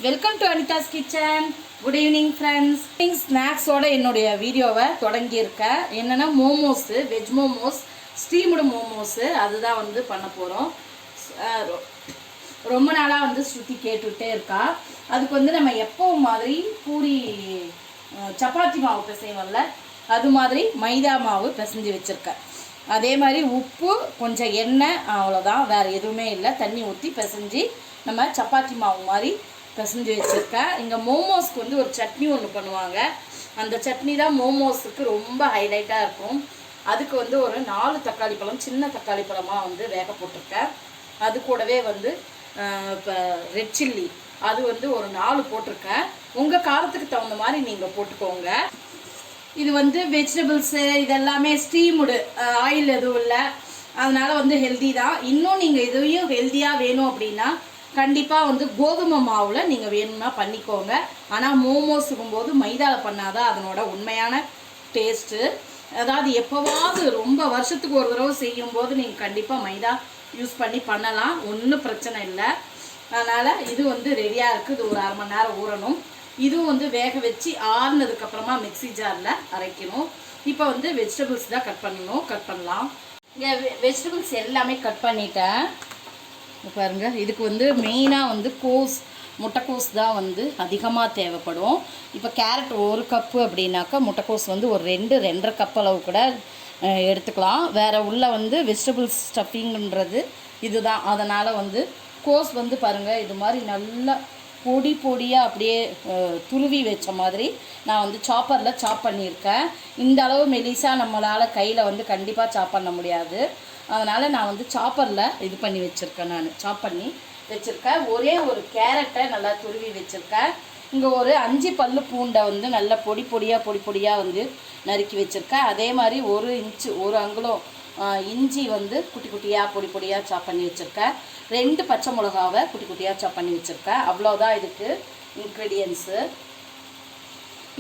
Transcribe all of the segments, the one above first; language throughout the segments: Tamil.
Welcome to Anitha's kitchen. Good evening friends. ஸ்நாக்ஸோட என்னுடைய வீடியோவை தொடங்கியிருக்கேன். என்னென்னா மோமோஸு, வெஜ் மோமோஸ், ஸ்டீம்டு மோமோஸு அதுதான் வந்து பண்ண போகிறோம். ரொம்ப நாளாக வந்து ஸ்ருதி கேட்டுகிட்டே இருக்கா. அதுக்கு வந்து நம்ம எப்போவும் மாதிரி பூரி சப்பாத்தி மாவு பிசைவோம்ல, அது மாதிரி மைதா மாவு பிசைஞ்சு வச்சுருக்கேன். அதே மாதிரி உப்பு, கொஞ்சம் எண்ணெய், அவ்வளோதான், வேறு எதுவுமே இல்லை. தண்ணி ஊற்றி பிசைஞ்சு நம்ம சப்பாத்தி மாவு மாதிரி பிசைஞ்சு வச்சுருக்கேன். இங்கே மோமோஸ்க்கு வந்து ஒரு சட்னி ஒன்று பண்ணுவாங்க. அந்த சட்னி தான் மோமோஸுக்கு ரொம்ப ஹைலைட்டாக இருக்கும். அதுக்கு வந்து ஒரு 4 தக்காளி பழம், சின்ன தக்காளி பழமாக வந்து வேக போட்டிருக்கேன். அது கூடவே வந்து இப்போ ரெட் சில்லி அது வந்து ஒரு 4 போட்டிருக்கேன். உங்கள் காரத்துக்கு தகுந்த மாதிரி நீங்கள் போட்டுக்கோங்க. இது வந்து வெஜிடபிள்ஸு இதெல்லாமே ஸ்டீமுடு, ஆயில் எதுவும் இல்லை, அதனால் வந்து ஹெல்தி தான். இன்னும் நீங்கள் இதையும் ஹெல்த்தியாக வேணும் அப்படின்னா கண்டிப்பாக வந்து கோதுமை மாவில் நீங்கள் வேணும்னா பண்ணிக்கோங்க. ஆனால் மோமோஸுக்கும் போது மைதாவில் பண்ணாதான் அதனோட உண்மையான டேஸ்ட்டு. அதாவது எப்போவாவது ரொம்ப வருஷத்துக்கு ஒரு தடவை செய்யும்போது நீங்கள் கண்டிப்பாக மைதா யூஸ் பண்ணி பண்ணலாம், ஒன்றும் பிரச்சனை இல்லை. அதனால் இது வந்து ரெடியாக இருக்குது. இது ஒரு அரை மணி நேரம் ஊறணும். இதுவும் வந்து வேக வச்சு ஆறுனதுக்கப்புறமா மிக்ஸி ஜாரில் அரைக்கணும். இப்போ வந்து வெஜிடபிள்ஸ் தான் கட் பண்ணலாம். இங்கே வெஜிடபிள்ஸ் எல்லாமே கட் பண்ணிட்டேன். பாருங்கள், இதுக்கு வந்து மெயினாக வந்து முட்டைக்கோஸ் தான் வந்து அதிகமாக தேவைப்படும். இப்போ கேரட் 1 கப்பு அப்படின்னாக்கா முட்டைக்கோஸ் வந்து ஒரு 2-2.5 கப் அளவு கூட எடுத்துக்கலாம். வேறு உள்ள வந்து வெஜிடபிள்ஸ் ஸ்டஃபிங்கிறது இதுதான். அதனால் வந்து கோஸ் வந்து பாருங்கள், இது மாதிரி நல்லா பொடியாக அப்படியே துருவி வச்ச மாதிரி நான் வந்து சாப்பரில் சாப் பண்ணியிருக்கேன். இந்த அளவு மெலிசாக நம்மளால் கையில் வந்து கண்டிப்பாக சாப் பண்ண முடியாது. அதனால் நான் வந்து சாப்பரில் இது பண்ணி வச்சுருக்கேன். சாப் பண்ணி வச்சுருக்கேன். ஒரே ஒரு கேரட்டை நல்லா துருவி வச்சுருக்கேன். இங்கே ஒரு 5 பல்லு பூண்டை வந்து நல்லா பொடியாக வந்து நறுக்கி வச்சுருக்கேன். அதே மாதிரி 1 இன்ச்சு 1 அங்குலம் இஞ்சி வந்து பொடியாக சாப் பண்ணி வச்சுருக்கேன். 2 பச்சை மிளகாவை குட்டியாக சாப் பண்ணி வச்சுருக்கேன். அவ்வளோதான் இதுக்கு இன்க்ரீடியன்ஸு.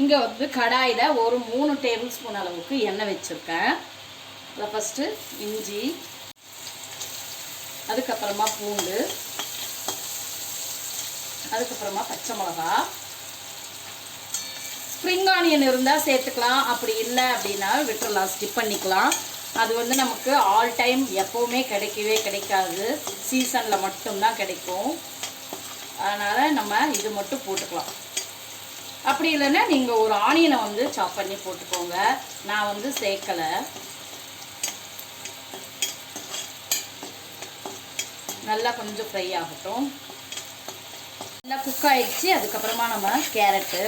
இங்கே வந்து கடாயில் ஒரு 3 டேபிள் ஸ்பூன் அளவுக்கு எண்ணெய் வச்சுருக்கேன். அதில் ஃபஸ்ட்டு இஞ்சி, அதுக்கப்புறமா பூண்டு, அதுக்கப்புறமா பச்சை மிளகா, ஸ்ப்ரிங் ஆனியன் இருந்தால் சேர்த்துக்கலாம், அப்படி இல்லை அப்படின்னா விட்டுறலாம், ஸ்கிப் பண்ணிக்கலாம். அது வந்து நமக்கு ஆல் டைம் எப்போவுமே கிடைக்காது, சீசனில் மட்டும்தான் கிடைக்கும். அதனால் நம்ம இது மட்டும் போட்டுக்கலாம். அப்படி இல்லைன்னா நீங்கள் ஒரு ஆனியனை வந்து சாப் பண்ணி போட்டுக்கோங்க. நான் வந்து சேர்க்கலை. நல்லா கொஞ்சம் ஃப்ரை ஆகட்டும். நல்லா குக் ஆகிடுச்சு. அதுக்கப்புறமா நம்ம கேரட்டு,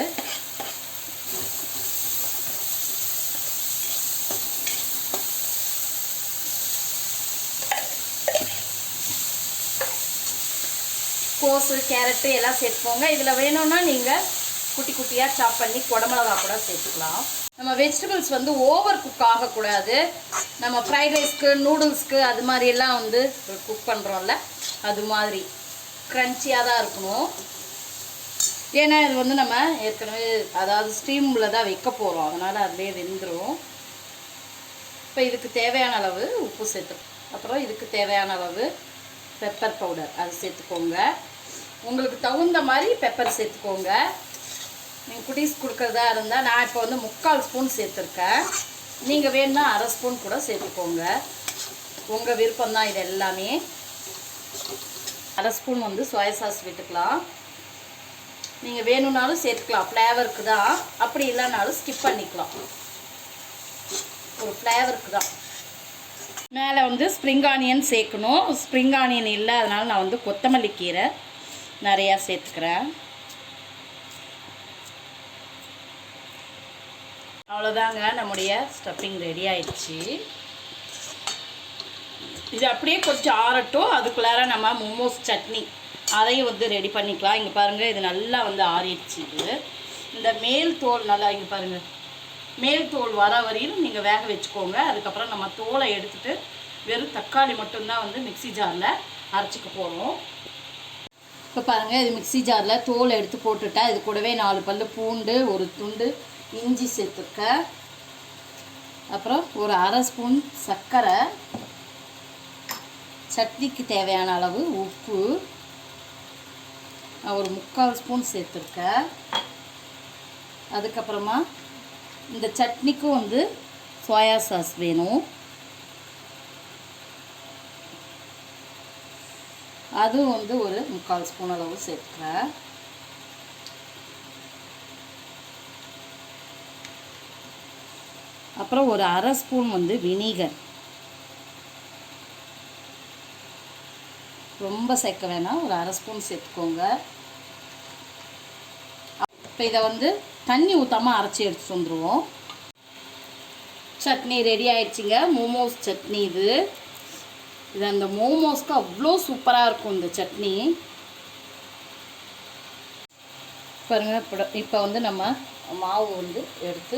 கோஸு, கேரட்டு எல்லாம் சேர்த்துக்கோங்க. இதில் வேணும்னா நீங்கள் குட்டியாக சாப் பண்ணி குடமிளகா கூட சேர்த்துக்கலாம். நம்ம வெஜிடபிள்ஸ் வந்து ஓவர் குக் ஆகக்கூடாது. நம்ம ஃப்ரைட் ரைஸ்க்கு, நூடுல்ஸ்க்கு அது மாதிரியெல்லாம் வந்து குக் பண்ணுறோம்ல, அது மாதிரி க்ரன்ச்சியாக தான் இருக்கணும். ஏன்னா இது வந்து நம்ம ஏற்கனவே அதாவது ஸ்டீமில் தான் வைக்க போகிறோம், அதனால் அதுலேயே வெந்துடும். இப்போ இதுக்கு தேவையான அளவு உப்பு சேர்த்துக்கணும். அப்புறம் இதுக்கு தேவையான அளவு பெப்பர் பவுடர் அது சேர்த்துக்கோங்க. உங்களுக்கு தகுந்த மாதிரி பெப்பர் சேர்த்துக்கோங்க. நீங்கள் குட்டீஸ் கொடுக்குறதா இருந்தால் நான் இப்போ வந்து 3/4 ஸ்பூன் சேர்த்துருக்கேன். நீங்கள் வேணும்னா அரை ஸ்பூன் கூட சேர்த்துக்கோங்க. உங்கள் விருப்பம்தான் இது எல்லாமே. அரை ஸ்பூன் வந்து சோயா சாஸ் விட்டுக்கலாம். நீங்கள் வேணும்னாலும் சேர்த்துக்கலாம், ஃப்ளேவருக்கு தான். அப்படி இல்லைனாலும் ஸ்கிப் பண்ணிக்கலாம், ஒரு ஃப்ளேவருக்கு தான். மேலே வந்து ஸ்ப்ரிங் ஆனியன் சேர்க்கணும். ஸ்ப்ரிங் ஆனியன் இல்லை, அதனால் நான் வந்து கொத்தமல்லி கீரை நிறையா சேர்த்துக்கிறேன். அவ்வளோதாங்க, நம்முடைய ஸ்டஃபிங் ரெடி ஆயிடுச்சு. இது அப்படியே கொஞ்சம் ஆறட்டும். அதுக்குள்ளார நம்ம மோமோஸ் சட்னி அதையும் வந்து ரெடி பண்ணிக்கலாம். இங்கே பாருங்கள், இது நல்லா வந்து ஆறிடுச்சு. இது இந்த மேல் தோல் நல்லா இங்கே பாருங்கள், மேல் தோல் வர வரையும் நீங்கள் வேக வச்சுக்கோங்க. அதுக்கப்புறம் நம்ம தோலை எடுத்துகிட்டு வெறும் தக்காளி மட்டும்தான் வந்து மிக்ஸி ஜாரில் அரைச்சிக்க போகிறோம். இப்போ பாருங்கள், இது மிக்ஸி ஜாரில் தோல் எடுத்து போட்டுட்டேன். இது கூடவே 4 பல்லு பூண்டு, ஒரு துண்டு இஞ்சி சேர்த்துருக்கேன். அப்புறம் ஒரு அரை ஸ்பூன் சர்க்கரை, சட்னிக்கு தேவையான அளவு உப்பு, நான் ஒரு 3/4 ஸ்பூன் சேர்த்துருக்கேன். அதுக்கப்புறமா இந்த சட்னிக்கும் வந்து சோயா சாஸ் வேணும். அதுவும் வந்து ஒரு 3/4 ஸ்பூன் அளவு சேர்த்துக்கிறேன். அப்புறம் ஒரு 1/2 ஸ்பூன் வந்து வினிகர். ரொம்ப சேர்க்க வேணாம், ஒரு 1/2 ஸ்பூன் சேர்த்துக்கோங்க. இப்போ இதை வந்து தண்ணி ஊற்றாமல் அரைச்சி எடுத்துகிட்டு வந்துடுவோம். சட்னி ரெடி ஆயிடுச்சுங்க. மோமோஸ் சட்னி இது அந்த மோமோஸ்க்கு அவ்வளோ சூப்பராக இருக்கும் இந்த சட்னி. பாருங்கள், இப்போ வந்து நம்ம மாவு வந்து எடுத்து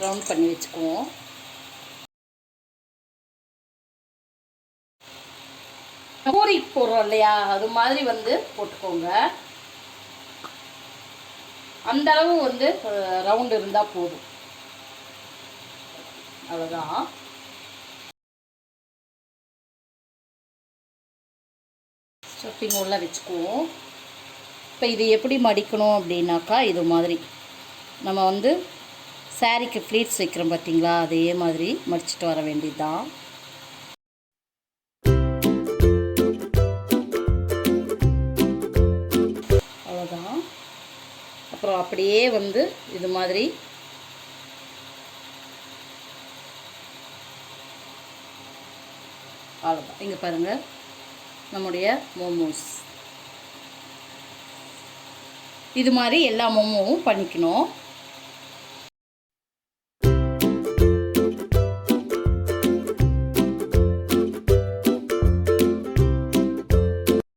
ரவுண்ட் பண்ணி வச்சுக்குவோம். பூரி போடுறோம் இல்லையா, அது மாதிரி வந்து போட்டுக்கோங்க. அந்த அளவு வந்து ரவுண்ட் இருந்தால் போதும். அவ்வளோதான். ஸ்டஃபிங் உள்ள வச்சுக்குவோம். இப்போ இது எப்படி மடிக்கணும் அப்படின்னாக்கா, இது மாதிரி நம்ம வந்து சாரீக்கு ஃப்ளீட்ஸ் வைக்கிறோம் பார்த்தீங்களா, அதே மாதிரி மடிச்சுட்டு வர வேண்டியது தான். அவ்வளோதான். அப்புறம் அப்படியே வந்து இது மாதிரி அவ்வளோதான். இங்கே பாருங்கள், நம்முடைய மோமோஸ் இது மாதிரி எல்லா மோமோவும் பண்ணிக்கணும்.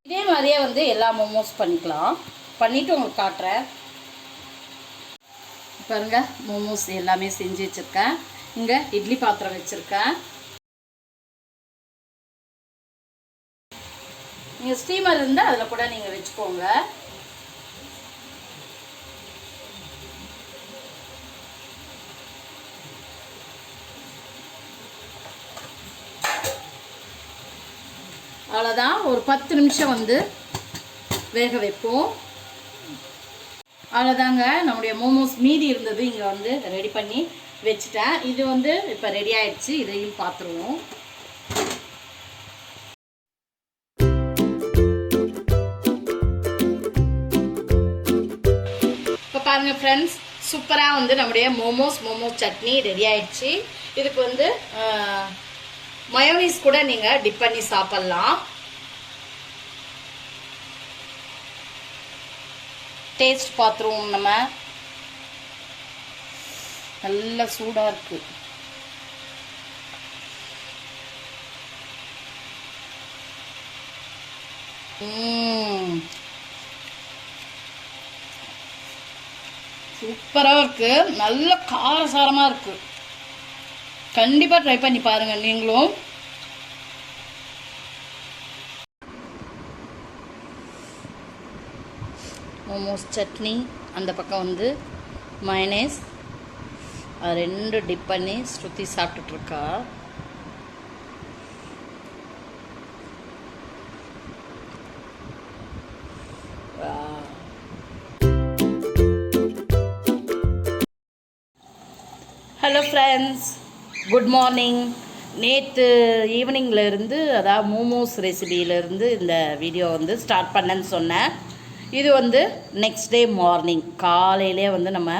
இதே மாதிரியே வந்து எல்லா மோமோஸ் பண்ணிக்கலாம். பண்ணிவிட்டு உங்களுக்கு காட்டுறேன். பாருங்கள், மோமோஸ் எல்லாமே செஞ்சு வச்சுருக்கேன். இங்கே இட்லி பாத்திரம் வச்சுருக்கேன். நீங்கள் ஸ்டீமர் இருந்தால் அதில் கூட நீங்கள் வச்சுக்கோங்க. அவ்வளோதான். ஒரு 10 நிமிஷம் வந்து வேக வைப்போம். அவ்வளோதாங்க, நம்முடைய மோமோஸ் மீதி இருந்தது இங்கே வந்து ரெடி பண்ணி வச்சுட்டேன். இது வந்து இப்போ ரெடி ஆயிடுச்சு. இதையும் பார்த்துருவோம். இப்போ பாருங்கள் ஃப்ரெண்ட்ஸ், சூப்பராக வந்து நம்முடைய மோமோஸ் சட்னி ரெடி ஆயிடுச்சு. இதுக்கு வந்து மயோனீஸ் கூட நீங்கள் டிப் பண்ணி சாப்பிட்லாம். டேஸ்ட் பார்த்துருவோம். நம்ம நல்லா சூடாக இருக்கு. சூப்பராக இருக்கு. நல்ல காரசாரமாக இருக்கு. கண்டிப்பாக ட்ரை பண்ணி பாருங்கள் நீங்களும். மோமோஸ் சட்னி, அந்த பக்கம் வந்து மயனேஸ், அது 2 டிப் பண்ணி ஸ்ருதி சாப்பிட்டுட்ருக்கா. Hello friends, good morning. நேற்று ஈவினிங்கில் அதாவது மோமோஸ் ரெசிபியிலேருந்து இந்த வீடியோ வந்து ஸ்டார்ட் பண்ணேன்னு சொன்னேன். இது வந்து நெக்ஸ்ட் டே மார்னிங் காலையிலே வந்து நம்ம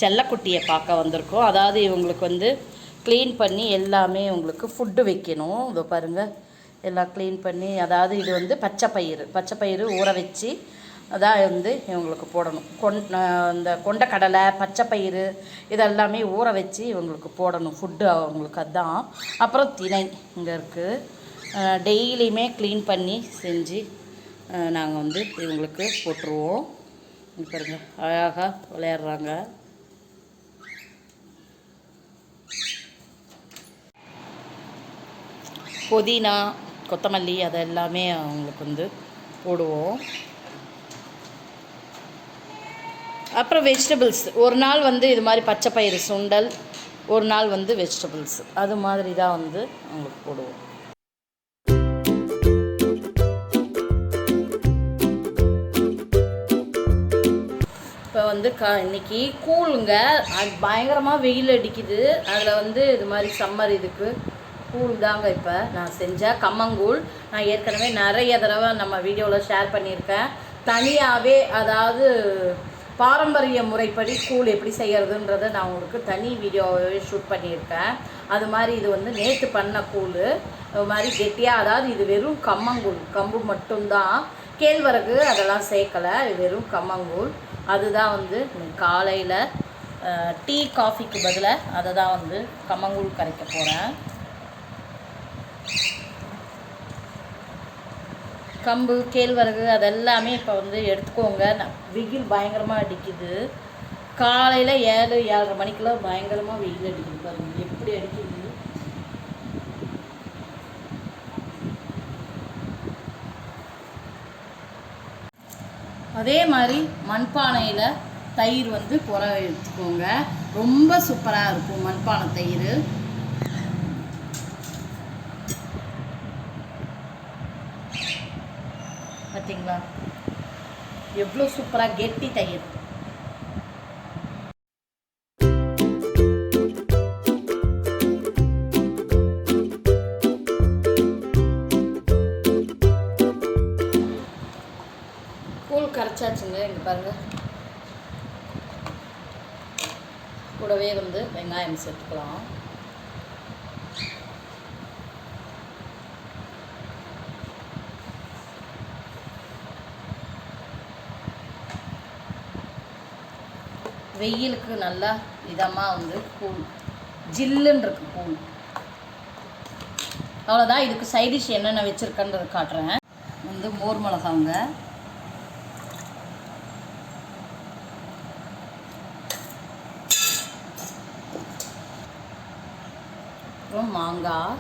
செல்லக்குட்டியை பார்க்க வந்திருக்கோம். அதாவது இவங்களுக்கு வந்து க்ளீன் பண்ணி எல்லாமே இவங்களுக்கு ஃபுட்டு வைக்கணும். இதோ பாருங்கள், எல்லாம் க்ளீன் பண்ணி, அதாவது இது வந்து பச்சைப்பயிறு ஊற வச்சு அதான் வந்து இவங்களுக்கு போடணும். இந்த கொண்டக்கடலை, பச்சைப்பயிறு இதெல்லாமே ஊற வச்சு இவங்களுக்கு போடணும் ஃபுட்டு அவங்களுக்கு. அதுதான். அப்புறம் திணை இங்கே இருக்குது. டெய்லியுமே க்ளீன் பண்ணி செஞ்சு நாங்கள் வந்து இவங்களுக்கு போட்டுருவோம். பாருங்க, அழகாக விளையாடுறாங்க. புதினா, கொத்தமல்லி அதெல்லாமே அவங்களுக்கு வந்து போடுவோம். அப்புறம் வெஜிடபிள்ஸ், ஒரு நாள் வந்து இது மாதிரி பச்சைப்பயிறு சுண்டல், ஒரு நாள் வந்து வெஜிடபிள்ஸ், அது மாதிரி தான் வந்து அவங்களுக்கு போடுவோம். வந்து இன்னைக்கு கூழுங்க. அது பயங்கரமாக வெயில் அடிக்குது. அதில் வந்து இது மாதிரி சம்மர் இதுக்கு கூழ் தாங்க இப்போ நான் செஞ்சேன். கம்மங்கூழ் நான் ஏற்கனவே நிறைய தடவை நம்ம வீடியோவில் ஷேர் பண்ணியிருக்கேன். தனியாகவே அதாவது பாரம்பரிய முறைப்படி கூழ் எப்படி செய்கிறதுன்றதை நான் உங்களுக்கு தனி வீடியோவே ஷூட் பண்ணியிருக்கேன். அது மாதிரி இது வந்து நேற்று பண்ண கூழ் அது மாதிரி கெட்டியாக, அதாவது இது வெறும் கம்மங்கூழ், கம்பு மட்டும்தான், கேழ்வரகு அதெல்லாம் சேர்க்கலை, இது வெறும் கம்மங்கூழ். அதுதான் வந்து காலையில் டீ காஃபிக்கு பதிலாக அதை தான் வந்து கம்மங்கூழ் கரைக்க போகிறேன். கம்பு கேழ்வரகு அதெல்லாமே இப்போ வந்து எடுத்துக்கோங்க. வெயில் பயங்கரமாக அடிக்குது. காலையில் 7-7:30 மணிக்கெல்லாம் பயங்கரமாக வெயில் அடிக்குது. பாருங்கள் எப்படி அடிக்குது. அதே மாதிரி மண்பானையில் தயிர் வந்து புற எடுத்துக்கோங்க. ரொம்ப சூப்பராக இருக்கும் மண்பானை தயிர். பார்த்தீங்களா எவ்வளோ சூப்பராக கெட்டி தயிர். கூழ் கரைச்சாச்சுங்க. இங்கே பாருங்கள், கூடவே வந்து வெங்காயம் சேர்த்துக்கலாம். வெயிலுக்கு நல்லா இதமாக வந்து கூழ் ஜில்லுன்னு இருக்கு கூழ். அவ்வளோதான். இதுக்கு சைடிஷ் என்னென்ன வச்சுருக்கேன்றது காட்டுறேன். வந்து மோர் மிளகாங்க, அப்புறம் மாங்காய்,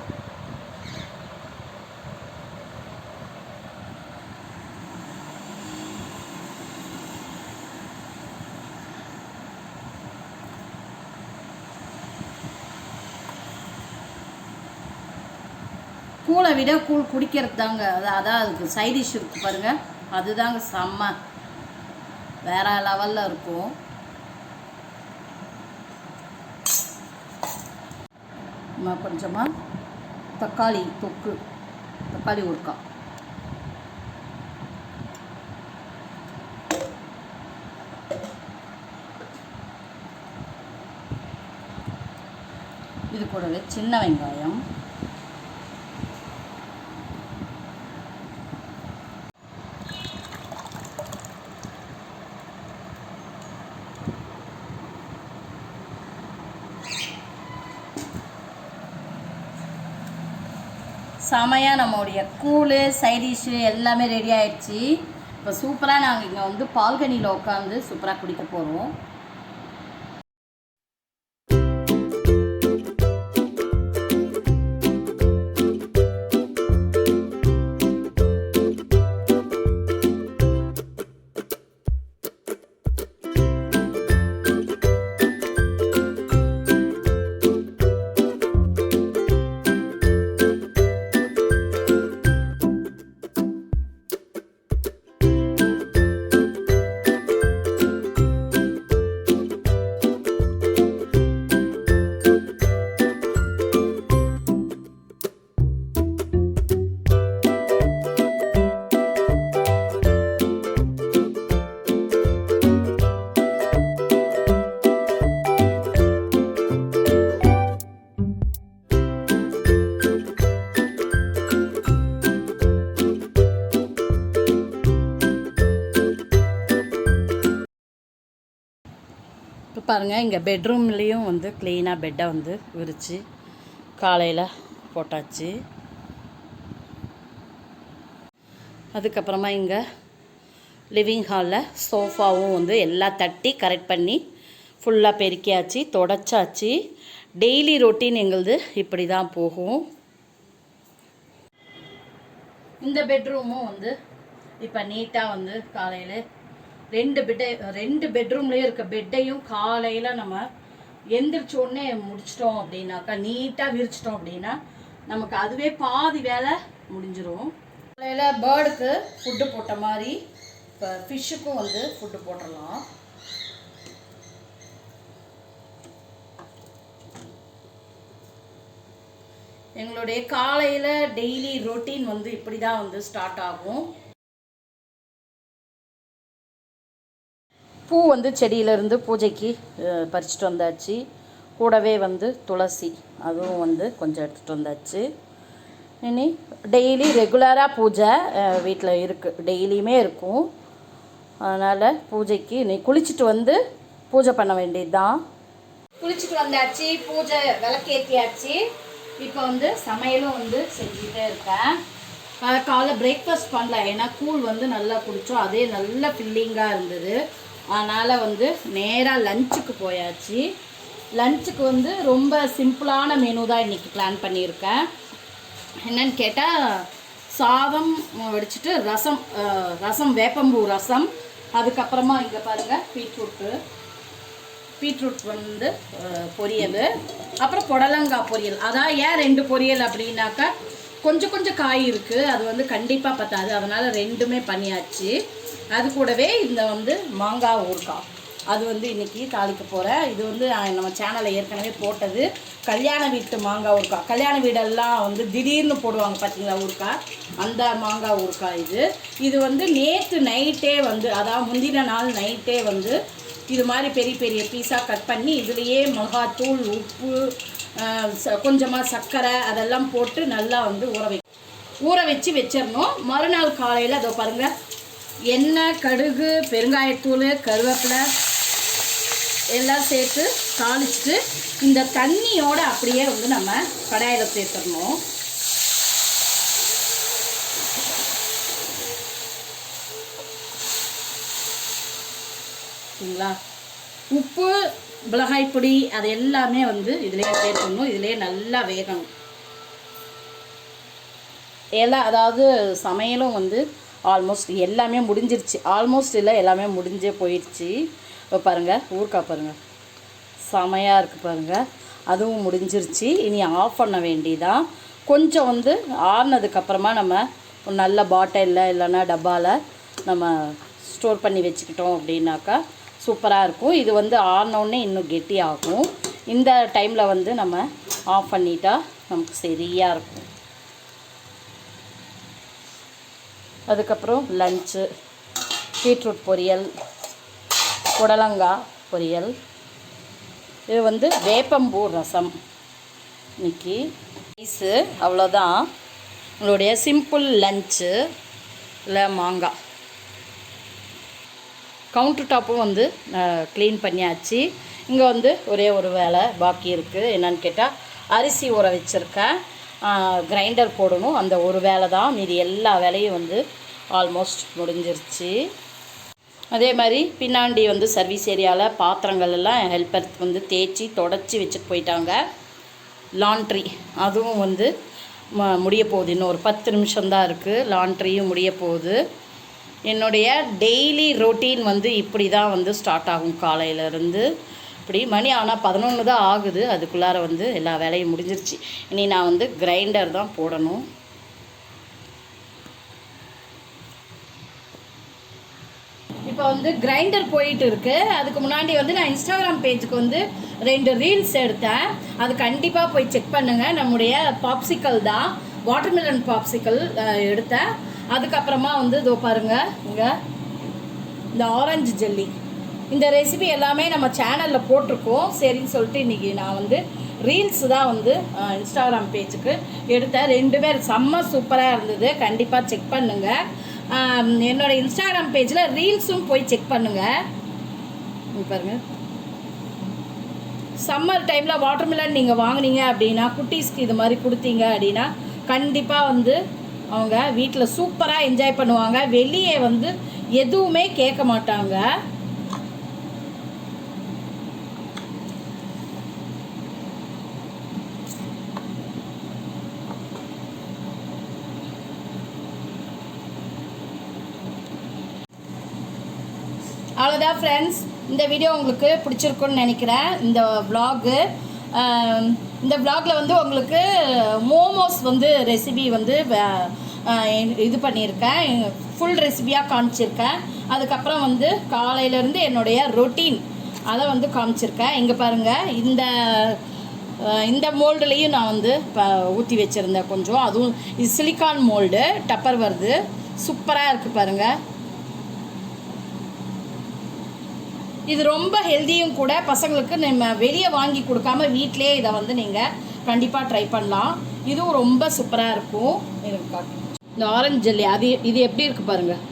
கூழை விட கூழ் குடிக்கிறது தாங்க. அதான் அதுக்கு சைடிஷ் இருக்குது பாருங்கள், அதுதாங்க செம்ம வேற லெவலில் இருக்கும். கொஞ்சமாக தக்காளி தொக்கு, தக்காளி ஊறுக்கா, இது கூடவே சின்ன வெங்காயம், செமையாக நம்மளுடைய கூழ் சைடிஷ்ஷு எல்லாமே ரெடி ஆகிடுச்சு. இப்போ சூப்பராக நாங்கள் இங்கே வந்து பால்கனியில் உட்காந்து சூப்பராக குடிக்க போகிறோம். இப்போ பாருங்கள், இங்கே பெட்ரூம்லேயும் வந்து க்ளீனாக பெட்டை வந்து விரித்து காலையில் போட்டாச்சு. அதுக்கப்புறமா இங்கே லிவிங் ஹாலில் சோஃபாவும் வந்து எல்லாம் தட்டி கரெக்ட் பண்ணி ஃபுல்லாக பெருக்கியாச்சு, தொடச்சாச்சு. டெய்லி ரொட்டீன் எங்களுது இப்படி தான் போகும். இந்த பெட்ரூமும் வந்து இப்போ நீட்டாக வந்து காலையில் ரெண்டு பெட்ரூம்லேயும் இருக்க பெட்டையும் காலையில் நம்ம எந்திரிச்சோடனே முடிச்சிட்டோம் அப்படின்னாக்கா, நீட்டாக விரிச்சிட்டோம் அப்படின்னா நமக்கு அதுவே பாதி வேலை முடிஞ்சிடும். காலையில் பேர்டுக்கு ஃபுட்டு போட்ட மாதிரி இப்போ ஃபிஷ்ஷுக்கும் வந்து ஃபுட்டு போட்டுடலாம். எங்களுடைய காலையில் டெய்லி ரொட்டீன் வந்து இப்படி தான் வந்து ஸ்டார்ட் ஆகும். பூ வந்து செடியிலேருந்து பூஜைக்கு பறிச்சுட்டு வந்தாச்சு. கூடவே வந்து துளசி அதுவும் வந்து கொஞ்சம் எடுத்துகிட்டு வந்தாச்சு. இனி டெய்லி ரெகுலராக பூஜை வீட்டில் இருக்குது, டெய்லியுமே இருக்கும். அதனால் பூஜைக்கு இனி குளிச்சுட்டு வந்து பூஜை பண்ண வேண்டியது தான். குளிச்சுட்டு வந்தாச்சு, பூஜை விளக்கேற்றியாச்சு. இப்போ வந்து சமையலும் வந்து செஞ்சுக்கிட்டே இருக்கேன். காலை பிரேக்ஃபாஸ்ட் பண்ணல, ஏன்னா கூழ் வந்து நல்லா குடித்தோம், அதே நல்ல ஃபில்லிங்காக இருந்தது. அதனால் வந்து நேராக லஞ்சுக்கு போயாச்சு. லஞ்சுக்கு வந்து ரொம்ப சிம்பிளான மெனு தான் இன்றைக்கி பிளான் பண்ணியிருக்கேன். என்னன்னு கேட்டால் சாதம் வடிச்சிட்டு ரசம் வேப்பம்பூ ரசம், அதுக்கப்புறமா இங்கே பாருங்கள் பீட்ரூட் வந்து பொரியல், அப்புறம் புடலங்காய் பொரியல். அதான் ஏன் 2 பொரியல் அப்படின்னாக்கா கொஞ்சம் காய் இருக்குது, அது வந்து கண்டிப்பாக பத்தாது, அதனால் 2மே பண்ணியாச்சு. அது கூடவே இந்த வந்து மாங்காய் ஊறுகாய், அது வந்து இன்றைக்கி தாளிக்க போகிறேன். இது வந்து நம்ம சேனலில் ஏற்கனவே போட்டது, கல்யாண வீட்டு மாங்காய் ஊறுகாய். கல்யாண வீடெல்லாம் வந்து திடீர்னு போடுவாங்க பார்த்தீங்களா ஊறுகாய், அந்த மாங்காய் ஊறுகாய் இது வந்து நேற்று நைட்டே வந்து, அதாவது முந்தின நாள் நைட்டே வந்து இது மாதிரி பெரிய பீஸாக கட் பண்ணி இதுலேயே மிளகாத்தூள், உப்பு, கொஞ்சமாக சர்க்கரை அதெல்லாம் போட்டு நல்லா வந்து ஊற வச்சு வச்சிடணும். மறுநாள் காலையில் அதோ பாருங்கள், எண்ணெய், கடுகு, பெருங்காயத்தூள், கருவேப்பிலை எல்லாம் சேர்த்து தாளிச்சிட்டு இந்த தண்ணியோடு அப்படியே வந்து நம்ம கடாயில் சேர்த்துடணும். சரிங்களா? உப்பு, மிளகாய் பொடி அது எல்லாமே வந்து இதிலே சேர்த்துடணும். இதிலே நல்லா வேகணும் எல்லாம். அதாவது சமையலும் வந்து ஆல்மோஸ்ட் எல்லாமே முடிஞ்சிருச்சு. ஆல்மோஸ்ட் இல்லை, எல்லாமே முடிஞ்சே போயிடுச்சு. இப்போ பாருங்கள் ஊறுகாய் பாருங்கள், செமையாக இருக்குது பாருங்கள், அதுவும் முடிஞ்சிருச்சு. இனி ஆஃப் பண்ண வேண்டியதான். கொஞ்சம் வந்து ஆறுனதுக்கப்புறமா நம்ம ஒரு நல்ல பாட்டிலில் இல்லைன்னா டப்பாவில் நம்ம ஸ்டோர் பண்ணி வச்சுக்கிட்டோம் அப்படின்னாக்கா சூப்பராக இருக்கும். இது வந்து ஆறினோடனே இன்னும் கெட்டியாகும். இந்த டைமில் வந்து நம்ம ஆஃப் பண்ணிட்டா நமக்கு சரியாக இருக்கும். அதுக்கப்புறம் லஞ்சு பீட்ரூட் பொரியல், புடலங்காய் பொரியல், இது வந்து வேப்பம்பூ ரசம். இன்னைக்கு ரைஸு, அவ்வளோதான் உங்களுடைய சிம்பிள் லஞ்சு. இல்லை மாங்காய் கவுண்டர் டாப்பும் வந்து க்ளீன் பண்ணியாச்சு. இங்கே வந்து ஒரே ஒரு வேலை பாக்கி இருக்குது. என்னன்னு கேட்டால் அரிசி ஊற வச்சுருக்கேன், கிரைண்டர் போடணும், அந்த ஒரு வேலை தான். மீதி எல்லா வேலையும் வந்து ஆல்மோஸ்ட் முடிஞ்சிருச்சு. அதே மாதிரி பின்னாடி வந்து சர்வீஸ் ஏரியாவில் பாத்திரங்கள் எல்லாம் ஹெல்ப்பர் வந்து தேய்ச்சி தொடச்சி வச்சுட்டு போயிட்டாங்க. லாண்ட்ரி அதுவும் வந்து முடிய போகுது, இன்னும் ஒரு 10 நிமிஷம்தான் இருக்குது, லாண்ட்ரியும் முடிய போகுது. என்னுடைய டெய்லி ரொட்டீன் வந்து இப்படி தான் வந்து ஸ்டார்ட் ஆகும். காலையிலேருந்து இப்படி மணி ஆனால் 11 தான் ஆகுது, அதுக்குள்ளார வந்து எல்லா வேலையும் முடிஞ்சிருச்சு. இனி நான் வந்து கிரைண்டர் தான் போடணும். இப்போ வந்து கிரைண்டர் போயிட்டு இருக்கு. அதுக்கு முன்னாடி வந்து நான் இன்ஸ்டாகிராம் பேஜுக்கு வந்து 2 ரீல்ஸ் எடுத்தேன், அது கண்டிப்பாக போய் செக் பண்ணுங்கள். நம்முடைய பாப்சிக்கல் தான், வாட்டர்மெலன் பாப்சிக்கல் எடுத்தேன். அதுக்கப்புறமா வந்து இதோ பாருங்கள், இங்கே இந்த ஆரஞ்சு ஜெல்லி, இந்த ரெசிபி எல்லாமே நம்ம சேனலில் போட்டிருக்கோம். சரின்னு சொல்லிட்டு இன்றைக்கி நான் வந்து ரீல்ஸ் தான் வந்து இன்ஸ்டாகிராம் பேஜுக்கு எடுத்தேன். 2 பேர் செம்ம சூப்பராக இருந்தது, கண்டிப்பாக செக் பண்ணுங்கள். என்னோடய இன்ஸ்டாகிராம் பேஜில் ரீல்ஸும் போய் செக் பண்ணுங்கள். பாருங்கள், சம்மர் டைமில் வாட்டர்மெலன் நீங்கள் வாங்கினீங்க அப்படின்னா, குட்டீஸ்க்கு இது மாதிரி கொடுத்தீங்க அப்படின்னா கண்டிப்பாக வந்து அவங்க வீட்டில் சூப்பராக என்ஜாய் பண்ணுவாங்க. வெளியே வந்து எதுவுமே கேட்க மாட்டாங்க. அவ்வளோதான் ஃப்ரெண்ட்ஸ், இந்த வீடியோ உங்களுக்கு பிடிச்சிருக்குன்னு நினைக்கிறேன். இந்த வ்ளாகில் வந்து உங்களுக்கு மோமோஸ் வந்து ரெசிபி வந்து இது பண்ணியிருக்கேன், ஃபுல் ரெசிபியாக காமிச்சிருக்கேன். அதுக்கப்புறம் வந்து காலையிலேருந்து என்னுடைய ரொட்டீன் அதை வந்து காமிச்சிருக்கேன். இங்கே பாருங்கள், இந்த இந்த மோல்டுலேயும் நான் வந்து இப்போ ஊற்றி வச்சுருந்தேன் கொஞ்சம். அதுவும் இது சிலிக்கான் மோல்டு டப்பர் வருது, சூப்பராக இருக்குது பாருங்கள். இது ரொம்ப ஹெல்த்தியும் கூட. பசங்களுக்கு நம்ம வெளியே வாங்கி கொடுக்காம வீட்டிலே இதை வந்து நீங்கள் கண்டிப்பாக ட்ரை பண்ணலாம். இதுவும் ரொம்ப சூப்பராக இருக்கும். இந்த ஆரஞ்சு ஜெல்லி இது எப்படி இருக்குது பாருங்கள்,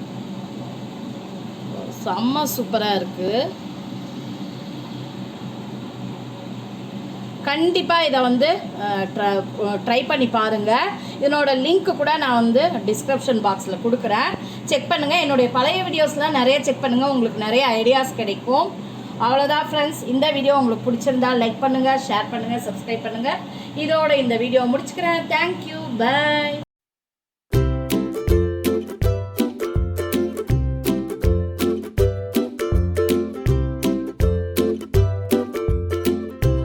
செம்ம சூப்பராக இருக்குது. கண்டிப்பாக இதை வந்து ட்ரை பண்ணி பாருங்கள். இதனோட லிங்க்கு கூட நான் வந்து டிஸ்கிரிப்ஷன் பாக்ஸில் கொடுக்குறேன், செக் பண்ணுங்கள். என்னுடைய பழைய வீடியோஸ்லாம் நிறைய செக் பண்ணுங்கள், உங்களுக்கு நிறைய ஐடியாஸ் கிடைக்கும். அவ்வளோதான் ஃப்ரெண்ட்ஸ். இந்த வீடியோ உங்களுக்கு பிடிச்சிருந்தா லைக் பண்ணுங்கள், ஷேர் பண்ணுங்கள், சப்ஸ்கிரைப் பண்ணுங்கள். இதோட இந்த வீடியோ முடிச்சுக்கிறேன். Thank you, by.